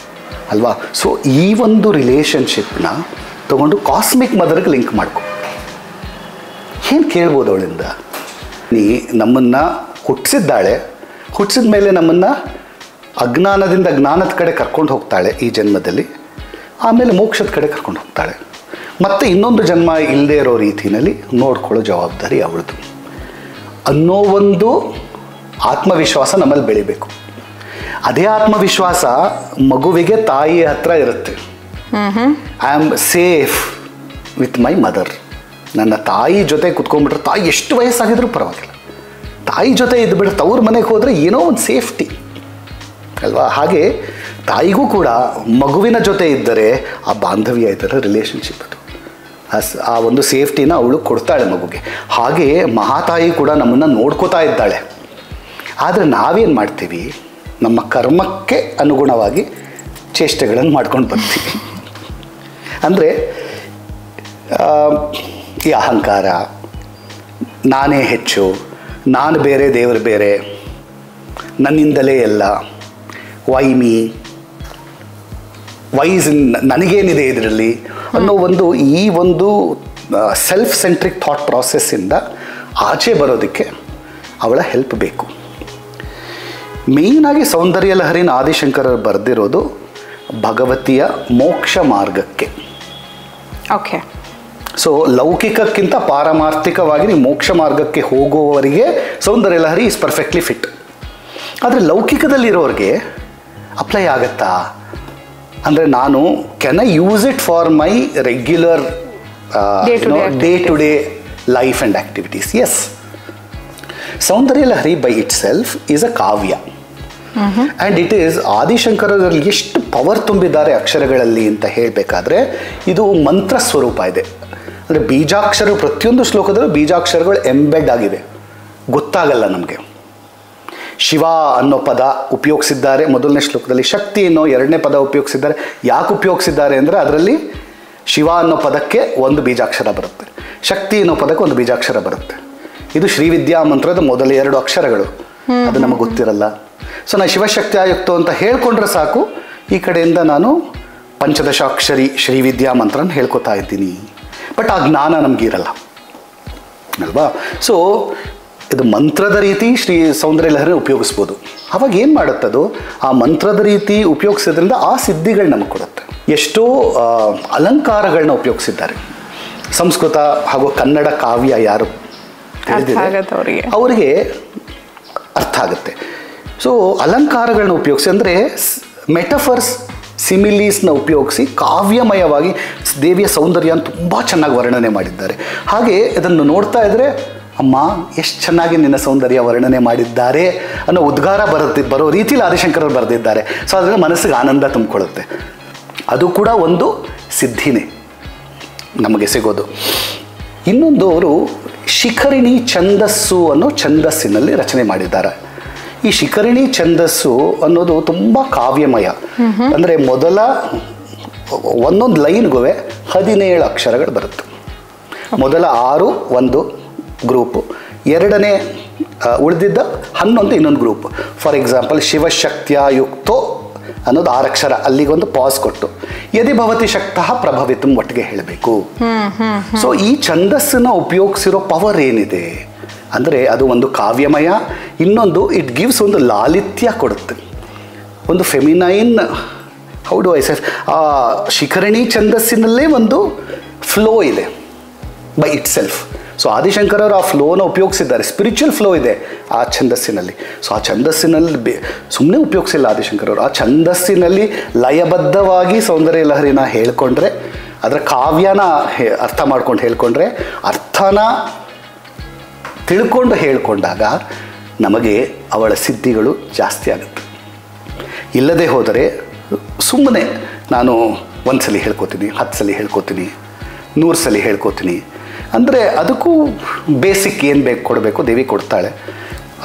ಅಲ್ವಾ? ಸೊ ಈ ಒಂದು ರಿಲೇಷನ್ಶಿಪ್ನ ತಗೊಂಡು ಕಾಸ್ಮಿಕ್ ಮದರ್ಗೆ ಲಿಂಕ್ ಮಾಡ್ಕೊ. ಏನು ಕೇಳ್ಬೋದು ಅವಳಿಂದ? ನಮ್ಮನ್ನು ಹುಟ್ಟಿಸಿದ್ದಾಳೆ, ಹುಟ್ಟಿಸಿದ ಮೇಲೆ ನಮ್ಮನ್ನು ಅಜ್ಞಾನದಿಂದ ಜ್ಞಾನದ ಕಡೆ ಕರ್ಕೊಂಡು ಹೋಗ್ತಾಳೆ ಈ ಜನ್ಮದಲ್ಲಿ, ಆಮೇಲೆ ಮೋಕ್ಷದ ಕಡೆ ಕರ್ಕೊಂಡು ಹೋಗ್ತಾಳೆ. ಮತ್ತು ಇನ್ನೊಂದು ಜನ್ಮ ಇಲ್ಲದೆ ಇರೋ ರೀತಿಯಲ್ಲಿ ನೋಡ್ಕೊಳ್ಳೋ ಜವಾಬ್ದಾರಿ ಅವಳದು ಅನ್ನೋ ಒಂದು ಆತ್ಮವಿಶ್ವಾಸ ನಮ್ಮಲ್ಲಿ ಬೆಳಿಬೇಕು. ಅದೇ ಆತ್ಮವಿಶ್ವಾಸ ಮಗುವಿಗೆ ತಾಯಿ ಹತ್ರ ಇರುತ್ತೆ. I am safe with my mother. ನನ್ನ ತಾಯಿ ಜೊತೆ ಕುತ್ಕೊಂಡ್ಬಿಟ್ರೆ, ತಾಯಿ ಎಷ್ಟು ವಯಸ್ಸಾಗಿದ್ರೂ ಪರವಾಗಿಲ್ಲ, ತಾಯಿ ಜೊತೆ ಇದ್ದುಬಿಟ್ರೆ, ತವ್ರ ಮನೆಗೆ ಹೋದರೆ ಏನೋ ಒಂದು ಸೇಫ್ಟಿ ಅಲ್ವಾ? ಹಾಗೆ ತಾಯಿಗೂ ಕೂಡ ಮಗುವಿನ ಜೊತೆ ಇದ್ದರೆ ಆ ಬಾಂಧವ್ಯ ಇದ್ದರೆ ರಿಲೇಷನ್ಶಿಪ್ ಅದು, ಆ ಒಂದು ಸೇಫ್ಟಿನ ಅವಳು ಕೊಡ್ತಾಳೆ ಮಗುಗೆ. ಹಾಗೆ ಮಹಾತಾಯಿ ಕೂಡ ನಮ್ಮನ್ನು ನೋಡ್ಕೋತಾ ಇದ್ದಾಳೆ. ಆದರೆ ನಾವೇನು ಮಾಡ್ತೀವಿ? ನಮ್ಮ ಕರ್ಮಕ್ಕೆ ಅನುಗುಣವಾಗಿ ಚೇಷ್ಟೆಗಳನ್ನು ಮಾಡ್ಕೊಂಡು ಬರ್ತೀವಿ. ಅಂದರೆ ಈ ಅಹಂಕಾರ, ನಾನೇ ಹೆಚ್ಚು, ನಾನು ಬೇರೆ, ದೇವರು ಬೇರೆ, ನನ್ನಿಂದಲೇ ಎಲ್ಲ, ವೈಮಿ ವೈಸ್ ನನಗೇನಿದೆ ಇದರಲ್ಲಿ ಅನ್ನೋ ಈ ಒಂದು ಸೆಲ್ಫ್ ಸೆಂಟ್ರಿಕ್ ಥಾಟ್ ಪ್ರಾಸೆಸ್ಸಿಂದ ಆಚೆ ಬರೋದಕ್ಕೆ ಅವಳ ಹೆಲ್ಪ್ ಬೇಕು. ಮೇಯ್ನಾಗಿ ಸೌಂದರ್ಯ ಲಹರಿನ ಆದಿಶಂಕರರು ಬರೆದಿರೋದು ಭಗವತಿಯ ಮೋಕ್ಷ ಮಾರ್ಗಕ್ಕೆ. ಓಕೆ. ಸೊ ಲೌಕಿಕಕ್ಕಿಂತ ಪಾರಮಾರ್ಥಿಕವಾಗಿ ನೀವು ಮೋಕ್ಷ ಮಾರ್ಗಕ್ಕೆ ಹೋಗುವವರಿಗೆ Saundarya Lahari is perfectly fit. ಆದರೆ ಲೌಕಿಕದಲ್ಲಿರೋರಿಗೆ ಅಪ್ಲೈ ಆಗತ್ತಾ ಅಂದರೆ, ನಾನು can I use it for my regular day to day life and activities? Yes. Saundarya Lahari by itself is a ಕಾವ್ಯ. ಆ್ಯಂಡ್ ಇಟ್ ಈಸ್ ಆದಿಶಂಕರರಲ್ಲಿ ಎಷ್ಟು ಪವರ್ ತುಂಬಿದ್ದಾರೆ ಅಕ್ಷರಗಳಲ್ಲಿ ಅಂತ ಹೇಳಬೇಕಾದ್ರೆ, ಇದು ಮಂತ್ರ ಸ್ವರೂಪ ಇದೆ. ಅಂದರೆ ಬೀಜಾಕ್ಷರ, ಪ್ರತಿಯೊಂದು ಶ್ಲೋಕದಲ್ಲೂ ಬೀಜಾಕ್ಷರಗಳು ಎಂಬೆಡ್ ಆಗಿವೆ, ಗೊತ್ತಾಗಲ್ಲ ನಮಗೆ. ಶಿವ ಅನ್ನೋ ಪದ ಉಪಯೋಗಿಸಿದ್ದಾರೆ ಮೊದಲನೇ ಶ್ಲೋಕದಲ್ಲಿ, ಶಕ್ತಿ ಅನ್ನೋ ಎರಡನೇ ಪದ ಉಪಯೋಗಿಸಿದ್ದಾರೆ. ಯಾಕೆ ಉಪಯೋಗಿಸಿದ್ದಾರೆ ಅಂದರೆ, ಅದರಲ್ಲಿ ಶಿವ ಅನ್ನೋ ಪದಕ್ಕೆ ಒಂದು ಬೀಜಾಕ್ಷರ ಬರುತ್ತೆ, ಶಕ್ತಿ ಅನ್ನೋ ಪದಕ್ಕೆ ಒಂದು ಬೀಜಾಕ್ಷರ ಬರುತ್ತೆ. ಇದು ಶ್ರೀವಿದ್ಯಾ ಮಂತ್ರದ ಮೊದಲ 2 ಅಕ್ಷರಗಳು, ಅದು ನಮಗೆ ಗೊತ್ತಿರಲ್ಲ. ಸೊ ನಾನು ಶಿವಶಕ್ತಿ ಆಯುಕ್ತ ಅಂತ ಹೇಳ್ಕೊಂಡ್ರೆ ಸಾಕು, ಈ ಕಡೆಯಿಂದ ನಾನು ಪಂಚದಶಾಕ್ಷರಿ ಶ್ರೀವಿದ್ಯಾ ಮಂತ್ರನ ಹೇಳ್ಕೊತಾ ಇದ್ದೀನಿ. ಬಟ್ ಆ ಜ್ಞಾನ ನಮಗಿರಲ್ಲ ಅಲ್ವಾ? ಸೊ ಇದು ಮಂತ್ರದ ರೀತಿ ಶ್ರೀ ಸೌಂದರ್ಯ ಲಹರಿ ಉಪಯೋಗಿಸ್ಬೋದು. ಅವಾಗ ಏನು ಮಾಡುತ್ತದು? ಆ ಮಂತ್ರದ ರೀತಿ ಉಪಯೋಗಿಸೋದ್ರಿಂದ ಆ ಸಿದ್ಧಿಗಳು ನಮಗೆ ಕೊಡುತ್ತೆ. ಎಷ್ಟೋ ಅಲಂಕಾರಗಳನ್ನ ಉಪಯೋಗಿಸಿದ್ದಾರೆ. ಸಂಸ್ಕೃತ ಹಾಗೂ ಕನ್ನಡ ಕಾವ್ಯ ಯಾರು ಅವರಿಗೆ ಅರ್ಥ ಆಗುತ್ತೆ. ಸೊ ಅಲಂಕಾರಗಳನ್ನ ಉಪಯೋಗಿಸಿ, ಅಂದರೆ ಮೆಟಫರ್ಸ್, ಸಿಮಿಲೀಸ್ನ ಉಪಯೋಗಿಸಿ ಕಾವ್ಯಮಯವಾಗಿ ದೇವಿಯ ಸೌಂದರ್ಯನ ತುಂಬ ಚೆನ್ನಾಗಿ ವರ್ಣನೆ ಮಾಡಿದ್ದಾರೆ. ಹಾಗೆ ಇದನ್ನು ನೋಡ್ತಾ ಇದ್ದರೆ ಅಮ್ಮ ಎಷ್ಟು ಚೆನ್ನಾಗಿ ನಿನ್ನ ಸೌಂದರ್ಯ ವರ್ಣನೆ ಮಾಡಿದ್ದಾರೆ ಅನ್ನೋ ಉದ್ಗಾರ ಬರೋ ರೀತಿಯಲ್ಲಿ ಆದಿಶಂಕರರು ಬರೆದಿದ್ದಾರೆ. ಸೊ ಅದರಿಂದ ಮನಸ್ಸಿಗೆ ಆನಂದ ತುಂಬಿಕೊಳ್ಳುತ್ತೆ. ಅದು ಕೂಡ ಒಂದು ಸಿದ್ಧಿನೇ ನಮಗೆ ಸಿಗೋದು. ಇನ್ನೊಂದು ಅವರು ಶಿಖರಿಣಿ ಛಂದಸ್ಸು ಅನ್ನೋ ಛಂದಸ್ಸಿನಲ್ಲಿ ರಚನೆ ಮಾಡಿದ್ದಾರೆ. ಈ ಶಿಖರಿಣಿ ಛಂದಸ್ಸು ಅನ್ನೋದು ತುಂಬ ಕಾವ್ಯಮಯ. ಅಂದರೆ ಮೊದಲ ಒಂದೊಂದು ಲೈನ್ಗೂ 17 ಅಕ್ಷರಗಳು ಬರುತ್ತೆ. ಮೊದಲ 6 ಒಂದು ಗ್ರೂಪು, ಎರಡನೇ ಉಳಿದಿದ್ದ 11 ಇನ್ನೊಂದು ಗ್ರೂಪ್. ಫಾರ್ ಎಕ್ಸಾಂಪಲ್ ಶಿವಶಕ್ತಿಯ ಯುಕ್ತೋ ಅನ್ನೋದು 6 ಅಕ್ಷರ, ಅಲ್ಲಿಗೊಂದು ಪಾಸ್ ಕೊಟ್ಟು ಯದಿ ಭವತಿ ಶಕ್ತಃ ಪ್ರಭವಿತಂ ಒಟ್ಟಿಗೆ ಹೇಳಬೇಕು. ಸೊ ಈ ಛಂದಸ್ಸನ್ನು ಉಪಯೋಗಿಸಿರೋ ಪವರ್ ಏನಿದೆ ಅಂದರೆ ಅದು ಒಂದು ಕಾವ್ಯಮಯ, ಇನ್ನೊಂದು ಇಟ್ ಗಿವ್ಸ್ ಒಂದು ಲಾಲಿತ್ಯ ಕೊಡುತ್ತೆ, ಒಂದು feminine. How do I say, ಆ ಶಿಖರಣಿ ಛಂದಸ್ಸಿನಲ್ಲೇ ಒಂದು ಫ್ಲೋ ಇದೆ ಬೈ ಇಟ್ ಸೆಲ್ಫ್. ಸೊ ಆದಿಶಂಕರವರು ಆ ಫ್ಲೋನ ಉಪಯೋಗಿಸಿದ್ದಾರೆ, ಸ್ಪಿರಿಚುವಲ್ ಫ್ಲೋ ಇದೆ ಆ ಛಂದಸ್ಸಿನಲ್ಲಿ. ಸೊ ಆ ಛಂದಸ್ಸಿನಲ್ಲಿ ಸುಮ್ಮನೆ ಉಪಯೋಗಿಸಿಲ್ಲ ಆದಿಶಂಕರವರು, ಆ ಛಂದಸ್ಸಿನಲ್ಲಿ ಲಯಬದ್ಧವಾಗಿ ಸೌಂದರ್ಯ ಲಹರಿನ ಹೇಳ್ಕೊಂಡ್ರೆ, ಅದರ ಕಾವ್ಯನ ಅರ್ಥ ಮಾಡ್ಕೊಂಡು ಹೇಳ್ಕೊಂಡ್ರೆ, ಅರ್ಥನ ತಿಳ್ಕೊಂಡು ಹೇಳ್ಕೊಂಡಾಗ ನಮಗೆ ಅವಳ ಸಿದ್ಧಿಗಳು ಜಾಸ್ತಿ ಆಗುತ್ತೆ. ಇಲ್ಲದೆ ಹೋದರೆ ಸುಮ್ಮನೆ ನಾನು 1 ಸಲ ಹೇಳ್ಕೊತೀನಿ, 10 ಸಲ ಹೇಳ್ಕೊತೀನಿ, 100 ಸಲ ಹೇಳ್ಕೊತೀನಿ ಅಂದರೆ ಅದಕ್ಕೂ ಬೇಸಿಕ್ ಏನು ಬೇಕು ಕೊಡಬೇಕು ದೇವಿ ಕೊಡ್ತಾಳೆ.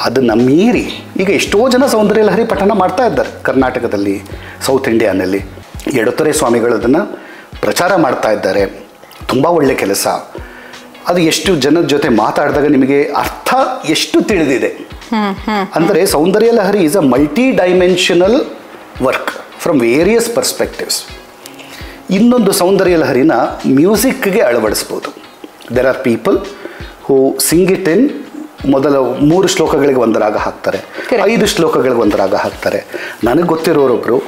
ಅದನ್ನು ಮೀರಿ ಈಗ ಎಷ್ಟೋ ಜನ ಸೌಂದರ್ಯ ಲಹರಿ ಪಠಣ ಮಾಡ್ತಾ ಇದ್ದಾರೆ ಕರ್ನಾಟಕದಲ್ಲಿ, ಸೌತ್ ಇಂಡಿಯಾನಲ್ಲಿ. ಎಡತೊರೆ ಸ್ವಾಮಿಗಳು ಅದನ್ನು ಪ್ರಚಾರ ಮಾಡ್ತಾ ಇದ್ದಾರೆ. ತುಂಬ ಒಳ್ಳೆ ಕೆಲಸ. ಅದು ಎಷ್ಟು ಜನದ ಜೊತೆ ಮಾತಾಡಿದಾಗ ನಿಮಗೆ ಅರ್ಥ ಎಷ್ಟು ತಿಳಿದಿದೆ ಅಂದರೆ Saundarya Lahari is a multi dimensional work from various perspectives. ಇನ್ನೊಂದು ಸೌಂದರ್ಯ ಲಹರಿನ ಮ್ಯೂಸಿಕ್ಗೆ ಅಳವಡಿಸ್ಬೋದು. There are people who sing it in ಮೊದಲ 3 ಶ್ಲೋಕಗಳಿಗೆ ಒಂದು ರಾಗ ಹಾಕ್ತಾರೆ, 5 ಶ್ಲೋಕಗಳಿಗೆ ಒಂದು ರಾಗ ಹಾಕ್ತಾರೆ. ನನಗೆ ಗೊತ್ತಿರೋರೊಬ್ಬರು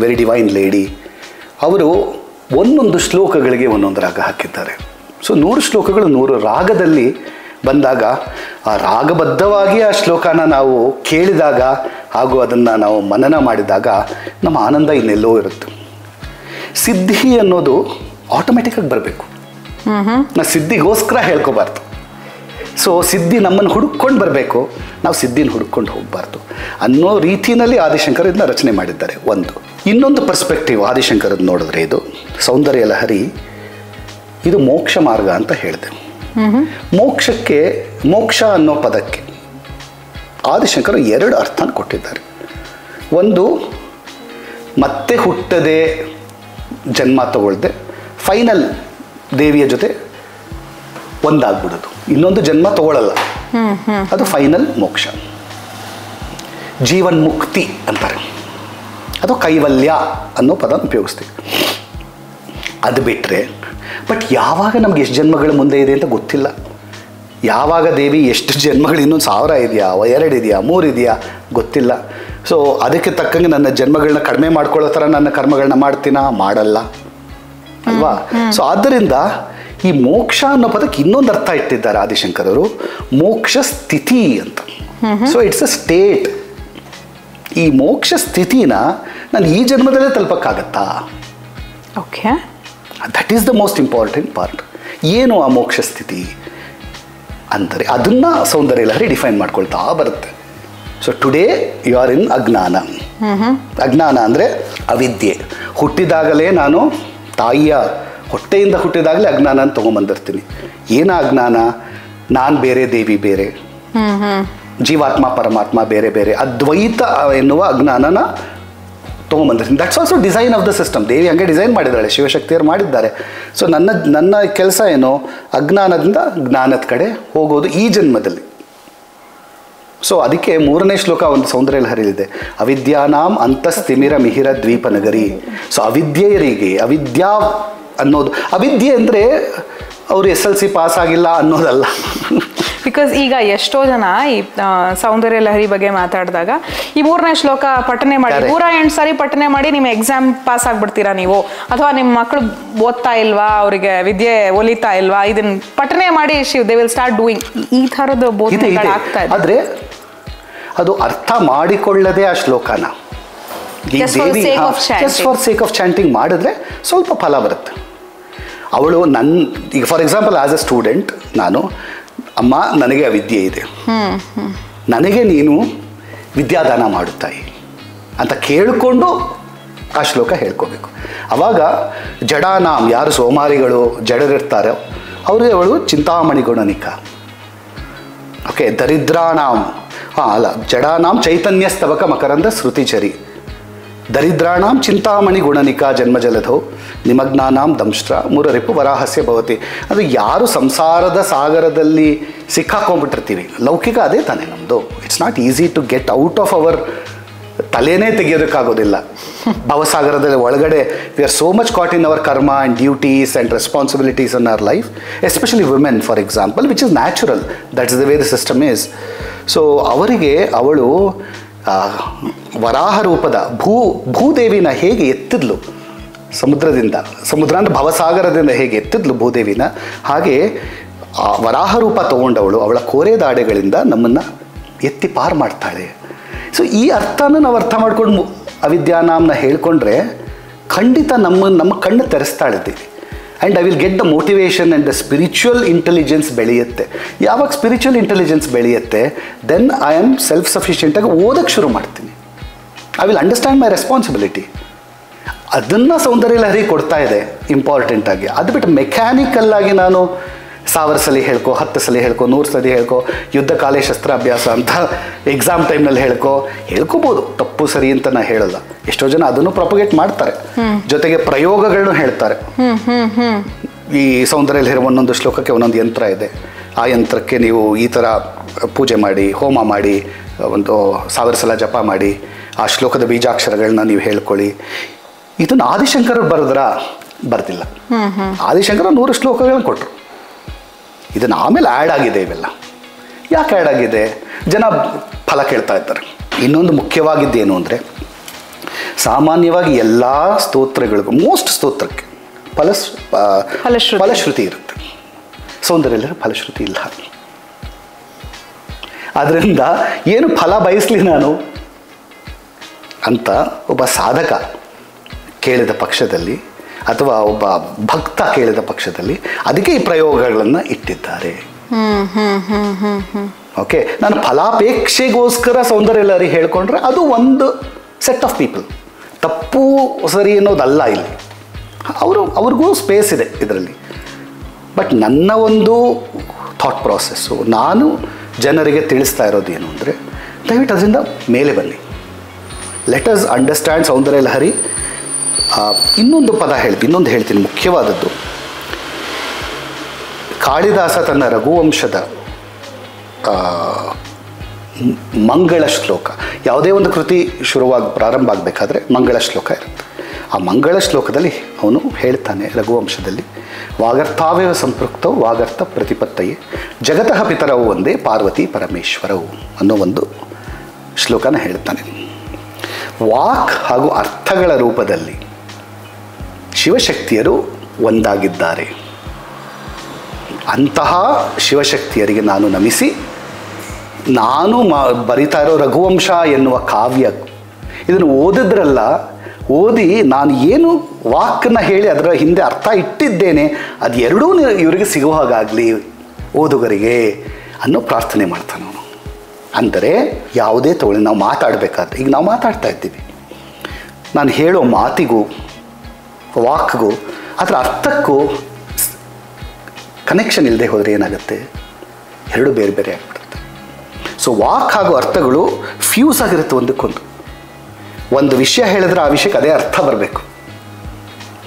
ವೆರಿ ಡಿವೈನ್ ಲೇಡಿ, ಅವರು ಒಂದೊಂದು ಶ್ಲೋಕಗಳಿಗೆ ಒಂದೊಂದು ರಾಗ ಹಾಕಿದ್ದಾರೆ. ಸೊ 100 ಶ್ಲೋಕಗಳು 100 ರಾಗದಲ್ಲಿ ಬಂದಾಗ ಆ ರಾಗಬದ್ಧವಾಗಿ ಆ ಶ್ಲೋಕನ ನಾವು ಕೇಳಿದಾಗ ಹಾಗೂ ಅದನ್ನು ನಾವು ಮನನ ಮಾಡಿದಾಗ ನಮ್ಮ ಆನಂದ ಇನ್ನೆಲ್ಲೋ ಇರುತ್ತೆ. ಸಿದ್ಧಿ ಅನ್ನೋದು ಆಟೋಮೆಟಿಕ್ಕಾಗಿ ಬರಬೇಕು. ನಾವು ಸಿದ್ಧಿಗೋಸ್ಕರ ಹೇಳ್ಕೋಬಾರ್ದು. ಸೊ ಸಿದ್ಧಿ ನಮ್ಮನ್ನು ಹುಡುಕೊಂಡು ಬರಬೇಕು, ನಾವು ಸಿದ್ಧಿನ ಹುಡುಕೊಂಡು ಹೋಗಬಾರ್ದು ಅನ್ನೋ ರೀತಿಯಲ್ಲಿ ಆದಿಶಂಕರ್ ಇದನ್ನ ರಚನೆ ಮಾಡಿದ್ದಾರೆ. ಇನ್ನೊಂದು ಪರ್ಸ್ಪೆಕ್ಟಿವ್ ಆದಿಶಂಕರದ್ದು ನೋಡಿದ್ರೆ ಇದು ಸೌಂದರ್ಯ ಲಹರಿ ಇದು ಮೋಕ್ಷ ಮಾರ್ಗ ಅಂತ ಹೇಳಿದೆ. ಮೋಕ್ಷಕ್ಕೆ, ಮೋಕ್ಷ ಅನ್ನೋ ಪದಕ್ಕೆ ಆದಿಶಂಕರು 2 ಅರ್ಥನ ಕೊಟ್ಟಿದ್ದಾರೆ. ಒಂದು ಮತ್ತೆ ಹುಟ್ಟದೆ ಜನ್ಮ ತಗೊಳ್ದೆ ಫೈನಲ್ ದೇವಿಯ ಜೊತೆ ಒಂದಾಗ್ಬಿಡೋದು, ಇನ್ನೊಂದು ಜನ್ಮ ತಗೊಳ್ಳಲ್ಲ, ಅದು ಫೈನಲ್ ಮೋಕ್ಷ. ಜೀವನ್ ಮುಕ್ತಿ ಅಂತಾರೆ, ಅದು ಕೈವಲ್ಯ ಅನ್ನೋ ಪದ ಉಪಯೋಗಿಸ್ತೀವಿ. ಅದು ಬಿಟ್ಟರೆ ಬಟ್ ಯಾವಾಗ ನಮ್ಗೆ ಎಷ್ಟು ಜನ್ಮಗಳ ಮುಂದೆ ಇದೆ ಅಂತ ಗೊತ್ತಿಲ್ಲ. ಯಾವಾಗ ದೇವಿ ಎಷ್ಟು ಜನ್ಮಗಳು, ಇನ್ನೊಂದು 1000 ಇದೆಯಾ, 2 ಇದೆಯಾ, 3 ಇದೆಯಾ ಗೊತ್ತಿಲ್ಲ. ಸೊ ಅದಕ್ಕೆ ತಕ್ಕಂಗೆ ನನ್ನ ಜನ್ಮಗಳನ್ನ ಕಡಿಮೆ ಮಾಡ್ಕೊಳ್ಳೋ ಥರ ನನ್ನ ಕರ್ಮಗಳನ್ನ ಮಾಡ್ತೀನಾ, ಮಾಡಲ್ಲ ಅಲ್ವಾ. ಸೊ ಆದ್ದರಿಂದ ಈ ಮೋಕ್ಷ ಅನ್ನೋ ಪದಕ್ಕೆ ಇನ್ನೊಂದು ಅರ್ಥ ಇಟ್ಟಿದ್ದಾರೆ ಆದಿಶಂಕರರು, ಮೋಕ್ಷ ಸ್ಥಿತಿ ಅಂತ. So it's a state. ಈ ಮೋಕ್ಷ ಸ್ಥಿತಿನ ನಾನು ಈ ಜನ್ಮದಲ್ಲೇ ತಲುಪಕ್ಕಾಗತ್ತಾ? Okay, that is the most important part. ಏನು ಆ ಮೋಕ್ಷ ಸ್ಥಿತಿ ಅಂದರೆ ಅದನ್ನು ಸೌಂದರ್ಯ ಲಹರಿ ಡಿಫೈನ್ ಮಾಡ್ಕೊಳ್ತಾ ಬರುತ್ತೆ. ಸೊ ಟುಡೇ ಯು ಆರ್ ಇನ್ ಅಜ್ಞಾನ. ಅಜ್ಞಾನ ಅಂದರೆ ಅವಿದ್ಯೆ. ಹುಟ್ಟಿದಾಗಲೇ ನಾನು ತಾಯಿಯ ಹೊಟ್ಟೆಯಿಂದ ಹುಟ್ಟಿದಾಗಲೇ ಅಜ್ಞಾನ ಅಂತ ತೊಗೊಂಬಂದಿರ್ತೀನಿ. ಏನ ಅಜ್ಞಾನ? ನಾನು ಬೇರೆ, ದೇವಿ ಬೇರೆ, ಜೀವಾತ್ಮ ಪರಮಾತ್ಮ ಬೇರೆ ಬೇರೆ, ಅದ್ವೈತ ಎನ್ನುವ ಅಜ್ಞಾನನ ತೊಗೊಂಬಂದಿರ್ತೀನಿ. That's also design of the system. ದೇವಿ ಹಂಗೆ ಡಿಸೈನ್ ಮಾಡಿದ್ದಾಳೆ, ಶಿವಶಕ್ತಿಯರು ಮಾಡಿದ್ದಾರೆ. ಸೊ ನನ್ನ ಕೆಲಸ ಏನು? ಅಜ್ಞಾನದಿಂದ ಜ್ಞಾನದ ಕಡೆ ಹೋಗೋದು ಈ ಜನ್ಮದಲ್ಲಿ. ಸೊ ಅದಕ್ಕೆ 3ನೇ ಶ್ಲೋಕ ಒಂದು ಸೌಂದರ್ಯ ಲಹರಿಲಿದೆ, ಅವಿದ್ಯಾನಾಂ ಅಂತಸ್ತಿಮಿರ ಮಿಹಿರ ದ್ವೀಪ ನಗರಿ. ಸೊ ಅವಿದ್ಯೆಯರಿಗೆ, ಅವಿದ್ಯಾ ಅನ್ನೋದು, ಅವಿದ್ಯೆ ಅಂದರೆ ಅವರು SLC ಪಾಸ್ ಆಗಿಲ್ಲ ಅನ್ನೋದಲ್ಲ. ಬಿಕಾಸ್ ಈಗ ಎಷ್ಟೋ ಜನ ಈ ಸೌಂದರ್ಯ ಲಹರಿ ಬಗ್ಗೆ ಮಾತಾಡಿದಾಗ ಈ 3ನೇ ಶ್ಲೋಕ ಪಠನೆ ಮಾಡಿ 108 ಸಾರಿ ಪಠನೆ ಮಾಡಿ ನಿಮ್ಮ ಎಕ್ಸಾಮ್ ಪಾಸ್ ಆಗ್ಬಿಡ್ತೀರಾ ನೀವು, ಅಥವಾ ನಿಮ್ಮ ಮಕ್ಕಳು ಓದ್ತಾ ಇಲ್ವಾ, ಅವರಿಗೆ ವಿದ್ಯೆ ಒಲಿತಾ ಇಲ್ವಾ, ಇದನ್ನ ಪಠನೆ ಮಾಡಿ ದೇ ವಿಲ್ ಸ್ಟಾರ್ಟ್ ಡೂಯಿಂಗ್, ಈ ಥರದ ಬೋಧನೆಗಳು ಆಗ್ತಾ ಇದೆ. ಆದರೆ ಅದು ಅರ್ಥ ಮಾಡಿಕೊಳ್ಳದೆ ಆ ಶ್ಲೋಕನ ಈ Just for the Devi sake of chanting. Just for sake of chanting ಮಾಡಿದ್ರೆ ಸ್ವಲ್ಪ ಫಲ ಬರುತ್ತೆ. ಅವಳು ಈಗ for example as A student ನಾನು, ಅಮ್ಮ ನನಗೆ ಅವಿದ್ಯೆ ಇದೆ, ನನಗೆ ನೀನು ವಿದ್ಯಾದಾನ ಮಾಡುತ್ತಾಯಿ ಅಂತ ಕೇಳಿಕೊಂಡು ಆ ಶ್ಲೋಕ ಹೇಳ್ಕೋಬೇಕು. ಆವಾಗ ಜಡಾನಾಂ, ಯಾರು ಸೋಮಾರಿಗಳು ಜಡರಿರ್ತಾರೋ ಅವರಿಗೆ ಅವಳು ಚಿಂತಾಮಣಿ ಗುಣನಿಕ. ಓಕೆ, ದರಿದ್ರಾಣಾಂ ಅಲ್ಲ, ಜಡಾನಾಂ ಚೈತನ್ಯಸ್ತವಕ ಮಕರಂದ ಶ್ರುತಿಚರಿ, ದರಿದ್ರಾಣಾಂ ಚಿಂತಾಮಣಿ ಗುಣನಿಕಾ ಜನ್ಮಜಲಧೌ ನಿಮಗ್ನಾನಾಂ ದಂಷ್ಟ್ರ ಮುರರಿಪು ವರಾಹಸ್ಯ ಭವತಿ. ಅದು ಯಾರು ಸಂಸಾರದ ಸಾಗರದಲ್ಲಿ ಸಿಕ್ಕಾಕೊಂಡ್ಬಿಟ್ಟಿರ್ತೀವಿ, ಲೌಕಿಕ ಅದೇ ತಾನೇ ನಮ್ಮದು. It's not easy to get out of our, ತಲೆನೇ ತೆಗೆಯೋದಕ್ಕಾಗೋದಿಲ್ಲ ಭವಸಾಗರದಲ್ಲಿ ಒಳಗಡೆ. We are so much caught in our karma and duties and responsibilities in our life, especially women for example, which is natural, that is the way the system is. So ಅವರಿಗೆ ಅವಳು ವರಾಹ ರೂಪದ ಭೂದೇವಿನ ಹೇಗೆ ಎತ್ತಿದ್ಲು ಸಮುದ್ರದಿಂದ, ಸಮುದ್ರ ಅಂದರೆ ಭವಸಾಗರದಿಂದ ಹೇಗೆ ಎತ್ತಿದ್ಲು ಭೂದೇವಿನ, ಹಾಗೆ ವರಾಹ ರೂಪ ತಗೊಂಡವಳು ಅವಳ ಕೋರೆದಾಡೆಗಳಿಂದ ನಮ್ಮನ್ನು ಎತ್ತಿ ಪಾರು ಮಾಡ್ತಾಳೆ. ಸೊ ಈ ಅರ್ಥನ ನಾವು ಅರ್ಥ ಮಾಡ್ಕೊಂಡು ಅವಿದ್ಯಾನಾಂನ ಹೇಳ್ಕೊಂಡ್ರೆ ಖಂಡಿತ ನಮ್ಮ ಕಣ್ಣು ತೆರೆಸ್ತಾಳಿದ್ದೀವಿ. And I will get the motivation and the spiritual intelligence ಬೆಳೆಯುತ್ತೆ. ಯಾವಾಗ ಸ್ಪಿರಿಚುವಲ್ ಇಂಟೆಲಿಜೆನ್ಸ್ ಬೆಳೆಯುತ್ತೆ, ದೆನ್ ಐ ಆಮ್ ಸೆಲ್ಫ್ ಸಫಿಷಿಯೆಂಟಾಗಿ ಓದೋಕ್ಕೆ ಶುರು ಮಾಡ್ತೀನಿ. I will understand my responsibility. ಅದನ್ನು ಸೌಂದರ್ಯ ಲಹರಿ ಕೊಡ್ತಾ ಇದೆ ಇಂಪಾರ್ಟೆಂಟಾಗಿ. ಅದು ಬಿಟ್ಟು ಮೆಕ್ಯಾನಿಕಲ್ಲಾಗಿ ನಾನು 1000 ಸಲ ಹೇಳ್ಕೊ, 10 ಸಲ ಹೇಳ್ಕೊ, 100 ಸಲ ಹೇಳ್ಕೊ, ಯುದ್ಧ ಕಾಲೇ ಶಸ್ತ್ರಾಭ್ಯಾಸ ಅಂತ ಎಕ್ಸಾಮ್ ಟೈಮ್ನಲ್ಲಿ ಹೇಳ್ಕೋಬೋದು, ತಪ್ಪು ಸರಿ ಅಂತ ನಾನು ಹೇಳಲ್ಲ. ಎಷ್ಟೋ ಜನ ಅದನ್ನು ಪ್ರೊಪಗೇಟ್ ಮಾಡ್ತಾರೆ, ಜೊತೆಗೆ ಪ್ರಯೋಗಗಳನ್ನೂ ಹೇಳ್ತಾರೆ. ಈ ಸೌಂದರ್ಯ ಲಹರಿ ಒಂದೊಂದು ಶ್ಲೋಕಕ್ಕೆ ಒಂದೊಂದು ಯಂತ್ರ ಇದೆ, ಆ ಯಂತ್ರಕ್ಕೆ ನೀವು ಈ ಥರ ಪೂಜೆ ಮಾಡಿ, ಹೋಮ ಮಾಡಿ, ಒಂದು 1000 ಸಲ ಜಪ ಮಾಡಿ, ಆ ಶ್ಲೋಕದ ಬೀಜಾಕ್ಷರಗಳನ್ನ ನೀವು ಹೇಳ್ಕೊಳ್ಳಿ. ಇದನ್ನು ಆದಿಶಂಕರರು ಬರ್ದಿಲ್ಲ. ಆದಿಶಂಕರ 100 ಶ್ಲೋಕಗಳನ್ನು ಕೊಟ್ಟರು. ಇದನ್ನು ಆಮೇಲೆ ಆ್ಯಡ್ ಆಗಿದೆ. ಇವೆಲ್ಲ ಯಾಕೆ ಆ್ಯಡ್ ಆಗಿದೆ? ಜನ ಫಲ ಕೇಳ್ತಾ ಇರ್ತಾರೆ. ಇನ್ನೊಂದು ಮುಖ್ಯವಾಗಿದ್ದೇನು ಅಂದರೆ, ಸಾಮಾನ್ಯವಾಗಿ ಎಲ್ಲ ಸ್ತೋತ್ರಗಳಿಗೂ, ಮೋಸ್ಟ್ ಸ್ತೋತ್ರಕ್ಕೆ ಫಲಶ್ರುತಿ ಇರುತ್ತೆ. ಸೌಂದರ್ಯದಲ್ಲಿ ಫಲಶ್ರುತಿ ಇಲ್ಲ. ಆದ್ದರಿಂದ ಏನು ಫಲ ಬಯಸಲಿ ನಾನು ಅಂತ ಒಬ್ಬ ಸಾಧಕ ಕೇಳಿದ ಪಕ್ಷದಲ್ಲಿ, ಅಥವಾ ಒಬ್ಬ ಭಕ್ತ ಕೇಳಿದ ಪಕ್ಷದಲ್ಲಿ, ಅದಕ್ಕೆ ಈ ಪ್ರಯೋಗಗಳನ್ನು ಇಟ್ಟಿದ್ದಾರೆ. ಓಕೆ, ನಾನು ಫಲಾಪೇಕ್ಷೆಗೋಸ್ಕರ ಸೌಂದರ್ಯ ಲಹರಿ ಹೇಳ್ಕೊಂಡ್ರೆ ಅದು ಒಂದು ಸೆಟ್ ಆಫ್ ಪೀಪಲ್. ತಪ್ಪು ಸರಿ ಅನ್ನೋದಲ್ಲ ಇಲ್ಲಿ, ಅವ್ರಿಗೂ ಸ್ಪೇಸ್ ಇದೆ ಇದರಲ್ಲಿ. ಬಟ್ ನನ್ನ ಒಂದು ಥಾಟ್ ಪ್ರಾಸೆಸ್ಸು, ನಾನು ಜನರಿಗೆ ತಿಳಿಸ್ತಾ ಇರೋದು ಏನು ಅಂದರೆ, ದಯವಿಟ್ಟು ಅದರಿಂದ ಮೇಲೆ ಬನ್ನಿ. ಲೆಟ್ ಅಸ್ ಅಂಡರ್ಸ್ಟ್ಯಾಂಡ್ ಸೌಂದರ್ಯ ಲಹರಿ. ಇನ್ನೊಂದು ಹೇಳ್ತೀನಿ ಮುಖ್ಯವಾದದ್ದು. ಕಾಳಿದಾಸ ತನ್ನ ರಘುವಂಶದ ಮಂಗಳ ಶ್ಲೋಕ, ಯಾವುದೇ ಒಂದು ಕೃತಿ ಪ್ರಾರಂಭ ಆಗಬೇಕಾದ್ರೆ ಮಂಗಳ ಶ್ಲೋಕ ಇರುತ್ತೆ. ಆ ಮಂಗಳ ಶ್ಲೋಕದಲ್ಲಿ ಅವನು ಹೇಳ್ತಾನೆ, ರಘುವಂಶದಲ್ಲಿ, ವಾಗರ್ಥಾವೇವ ಸಂಪೃಕ್ತವು ವಾಗರ್ಥ ಪ್ರತಿಪತ್ತಯೇ ಜಗತಃ ಪಿತರವು ಒಂದೇ ಪಾರ್ವತಿ ಪರಮೇಶ್ವರವು ಅನ್ನೋ ಒಂದು ಶ್ಲೋಕನ ಹೇಳ್ತಾನೆ. ವಾಕ್ ಹಾಗೂ ಅರ್ಥಗಳ ರೂಪದಲ್ಲಿ ಶಿವಶಕ್ತಿಯರು ಒಂದಾಗಿದ್ದಾರೆ. ಅಂತಹ ಶಿವಶಕ್ತಿಯರಿಗೆ ನಾನು ನಮಿಸಿ, ನಾನು ಬರಿತಾ ಇರೋ ರಘುವಂಶ ಎನ್ನುವ ಕಾವ್ಯ, ಇದನ್ನು ಓದಿ ನಾನು ಏನು ವಾಕನ್ನು ಹೇಳಿ ಅದರ ಹಿಂದೆ ಅರ್ಥ ಇಟ್ಟಿದ್ದೇನೆ, ಅದು ಎರಡೂ ಇವರಿಗೆ ಸಿಗುವ ಹಾಗಾಗಲಿ ಓದುಗರಿಗೆ ಅನ್ನೋ ಪ್ರಾರ್ಥನೆ ಮಾಡ್ತಾನೆ ಅವನು. ಅಂದರೆ ಯಾವುದೇ ನಾವು ಮಾತಾಡಬೇಕಾದ್ರೆ, ಈಗ ನಾವು ಮಾತಾಡ್ತಾ ಇದ್ದೀವಿ, ನಾನು ಹೇಳೋ ಮಾತಿಗೂ ವಾಕ್ಗೂ ಅದರ ಅರ್ಥಕ್ಕೂ ಕನೆಕ್ಷನ್ ಇಲ್ಲದೆ ಹೋದರೆ ಏನಾಗುತ್ತೆ? ಎರಡು ಬೇರೆ ಬೇರೆ ಆಗಿಬಿಡುತ್ತೆ. ಸೊ ವಾಕ್ ಹಾಗೂ ಅರ್ಥಗಳು ಫ್ಯೂಸ್ ಆಗಿರುತ್ತೆ ಒಂದಕ್ಕೊಂದು. ಒಂದು ವಿಷಯ ಹೇಳಿದ್ರೆ ಆ ವಿಷಯಕ್ಕೆ ಅದೇ ಅರ್ಥ ಬರಬೇಕು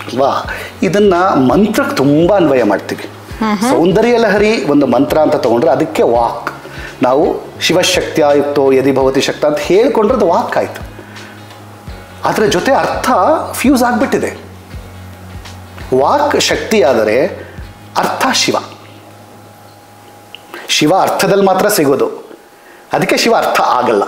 ಅಲ್ವಾ? ಇದನ್ನು ಮಂತ್ರಕ್ಕೆ ತುಂಬ ಅನ್ವಯ ಮಾಡ್ತೀವಿ. ಸೌಂದರ್ಯ ಲಹರಿ ಒಂದು ಮಂತ್ರ ಅಂತ ತೊಗೊಂಡ್ರೆ ಅದಕ್ಕೆ ವಾಕ್. ನಾವು ಶಿವಶಕ್ತಿಯಾಯುಕ್ತೋ ಯದಿ ಭವತಿ ಶಕ್ತ ಅಂತ ಹೇಳ್ಕೊಂಡ್ರೆ ಅದು ವಾಕ್ ಆಯಿತು. ಅದರ ಜೊತೆ ಅರ್ಥ ಫ್ಯೂಸ್ ಆಗಿಬಿಟ್ಟಿದೆ. ವಾಕ್ ಶಕ್ತಿಯಾದರೆ ಅರ್ಥ ಶಿವ ಅರ್ಥದಲ್ಲಿ ಮಾತ್ರ ಸಿಗೋದು, ಅದಕ್ಕೆ ಶಿವ ಅರ್ಥ ಆಗಲ್ಲ.